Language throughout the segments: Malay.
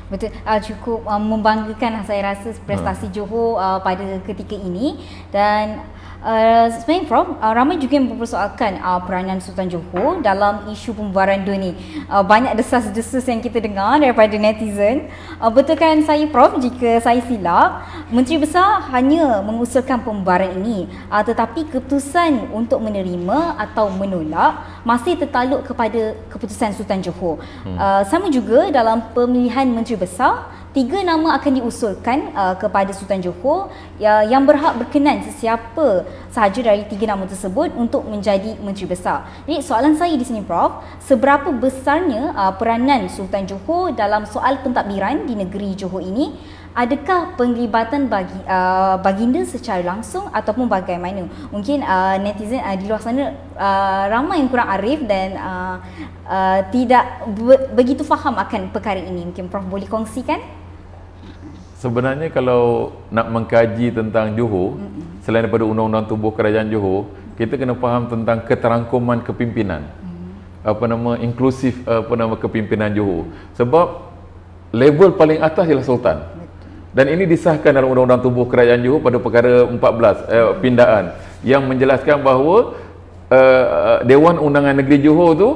Betul, cukup membanggakan saya rasa prestasi Johor pada ketika ini. Dan sebenarnya Prof, ramai juga yang mempersoalkan peranan Sultan Johor dalam isu pembubaran DUN ni. Banyak desas-desus yang kita dengar daripada netizen. Betulkan saya Prof, jika saya silap, Menteri Besar hanya mengusulkan pembubaran ini, tetapi keputusan untuk menerima atau menolak masih tertaluk kepada keputusan Sultan Johor. Sama juga dalam pemilihan Menteri Besar, 3 nama akan diusulkan kepada Sultan Johor yang berhak berkenan sesiapa sahaja dari 3 nama tersebut untuk menjadi Menteri Besar. Jadi soalan saya di sini Prof, seberapa besarnya peranan Sultan Johor dalam soal pentadbiran di negeri Johor ini? Adakah penglibatan baginda secara langsung ataupun bagaimana? Mungkin netizen di luar sana ramai yang kurang arif dan tidak begitu faham akan perkara ini. Mungkin Prof boleh kongsikan? Sebenarnya kalau nak mengkaji tentang Johor, selain daripada Undang-Undang Tubuh Kerajaan Johor, kita kena faham tentang keterangkuman kepimpinan. Inklusif kepimpinan Johor. Sebab level paling atas ialah Sultan. Dan ini disahkan dalam Undang-Undang Tubuh Kerajaan Johor pada perkara 14 pindaan yang menjelaskan bahawa Dewan Undangan Negeri Johor tu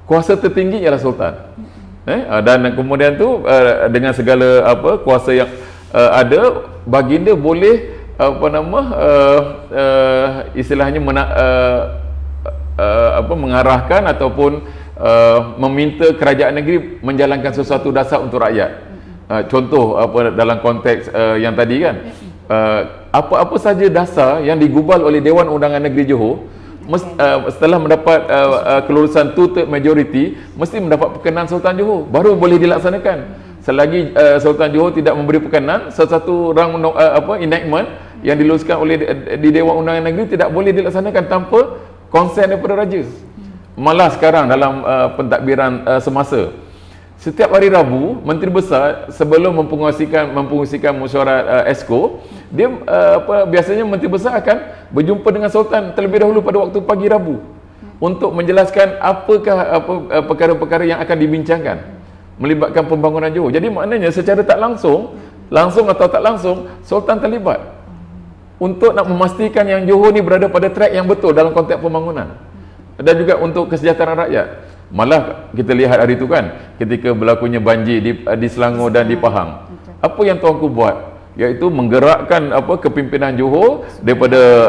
kuasa tertinggi ialah Sultan. Dan kemudian tu dengan segala kuasa yang ada, baginda boleh istilahnya mengarahkan ataupun meminta kerajaan negeri menjalankan sesuatu dasar untuk rakyat. Contoh dalam konteks yang tadi kan, apa-apa saja dasar yang digubal oleh Dewan Undangan Negeri Johor setelah mendapat kelulusan two-third majority, mesti mendapat perkenan Sultan Johor baru boleh dilaksanakan. Selagi Sultan Johor tidak memberi perkenan, sesuatu enactment yang diluluskan oleh di Dewan Undangan Negeri tidak boleh dilaksanakan tanpa konsen daripada raja. Malah sekarang dalam pentadbiran semasa, setiap hari Rabu, Menteri Besar sebelum mempengusikan mesyuarat Esko, dia biasanya Menteri Besar akan berjumpa dengan Sultan terlebih dahulu pada waktu pagi Rabu untuk menjelaskan apakah perkara-perkara yang akan dibincangkan melibatkan pembangunan Johor. Jadi maknanya secara tak langsung atau tak langsung, Sultan terlibat untuk nak memastikan yang Johor ni berada pada track yang betul dalam konteks pembangunan dan juga untuk kesejahteraan rakyat. Malah kita lihat hari itu kan, ketika berlakunya banjir di Selangor dan di Pahang, apa yang tuanku buat, iaitu menggerakkan kepimpinan Johor daripada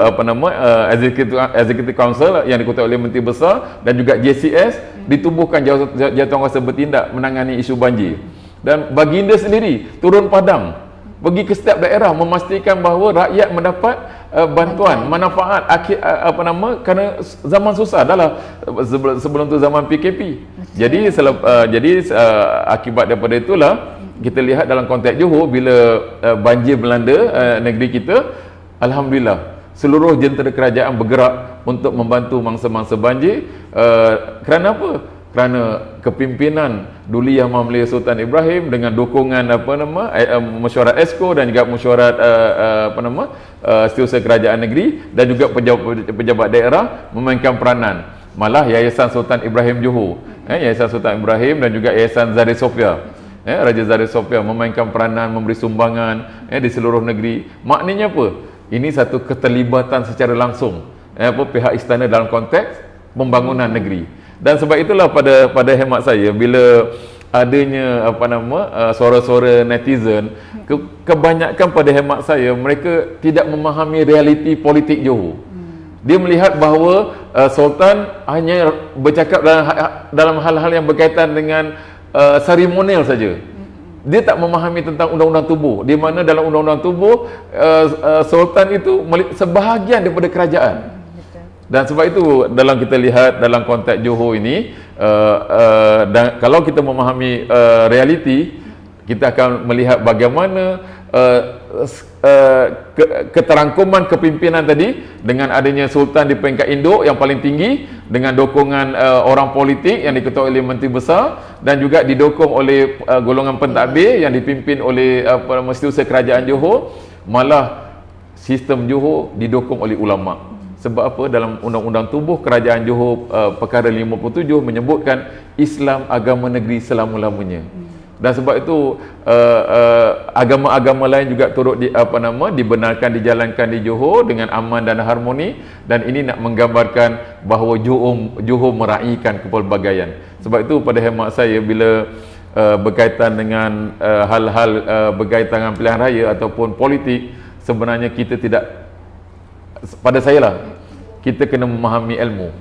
Executive Council yang diketuai oleh Menteri Besar dan juga JCS, ditubuhkan jawatankuasa bertindak menangani isu banjir. Dan baginda sendiri turun padang, pergi ke setiap daerah memastikan bahawa rakyat mendapat bantuan, manfaat kerana zaman susah adalah sebelum tu zaman PKP. Jadi akibat daripada itulah kita lihat dalam konteks Johor, bila banjir melanda negeri kita, alhamdulillah seluruh jentera kerajaan bergerak untuk membantu mangsa-mangsa banjir. Kerana apa? Kerana kepimpinan Duli Yang Maha Mulia Sultan Ibrahim dengan dukungan mesyuarat Esko dan juga mesyuarat Setiausaha Kerajaan Negeri dan juga pejabat daerah memainkan peranan. Malah Yayasan Sultan Ibrahim Johor, Yayasan Sultan Ibrahim dan juga Yayasan Zahir Sofia, Raja Zahir Sofia memainkan peranan, memberi sumbangan di seluruh negeri. Maknanya apa? Ini satu keterlibatan secara langsung pihak istana dalam konteks pembangunan negeri. Dan sebab itulah pada hemat saya, bila adanya suara-suara netizen, kebanyakan pada hemat saya mereka tidak memahami realiti politik Johor. Dia melihat bahawa Sultan hanya bercakap dalam hal-hal yang berkaitan dengan seremonial saja. Dia tak memahami tentang undang-undang tubuh, di mana dalam undang-undang tubuh Sultan itu sebahagian daripada kerajaan. Dan sebab itu dalam kita lihat dalam konteks Johor ini, dan kalau kita memahami realiti, kita akan melihat bagaimana keterangkuman kepimpinan tadi dengan adanya Sultan di peringkat induk yang paling tinggi dengan dukungan orang politik yang diketuai oleh Menteri Besar dan juga didukung oleh golongan pentadbir yang dipimpin oleh Setiausaha Kerajaan Johor. Malah sistem Johor didukung oleh ulama'. Sebab apa? Dalam Undang-Undang Tubuh Kerajaan Johor perkara 57 menyebutkan Islam agama negeri selama-lamanya. Dan sebab itu agama-agama lain juga turut dibenarkan dijalankan di Johor dengan aman dan harmoni, dan ini nak menggambarkan bahawa Johor meraihkan kepelbagaian. Sebab itu pada hemat saya bila berkaitan dengan hal-hal berkaitan dengan pilihan raya ataupun politik, sebenarnya kita tidak, pada saya lah, kita kena memahami ilmu.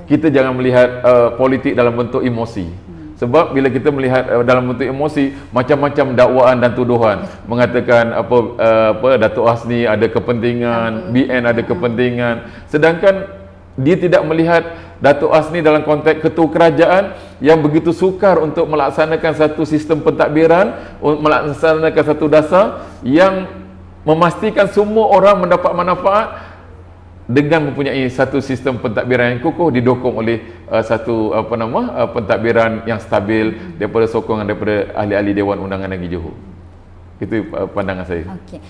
Kita jangan melihat politik dalam bentuk emosi. Sebab bila kita melihat dalam bentuk emosi, macam-macam dakwaan dan tuduhan mengatakan Datuk Hasni ada kepentingan, BN ada kepentingan, sedangkan dia tidak melihat Datuk Hasni dalam konteks ketua kerajaan yang begitu sukar untuk melaksanakan satu sistem pentadbiran, melaksanakan satu dasar yang memastikan semua orang mendapat manfaat dengan mempunyai satu sistem pentadbiran yang kukuh, didukung oleh satu pentadbiran yang stabil daripada sokongan daripada ahli-ahli Dewan Undangan Negeri Johor. Itu pandangan saya. Okey.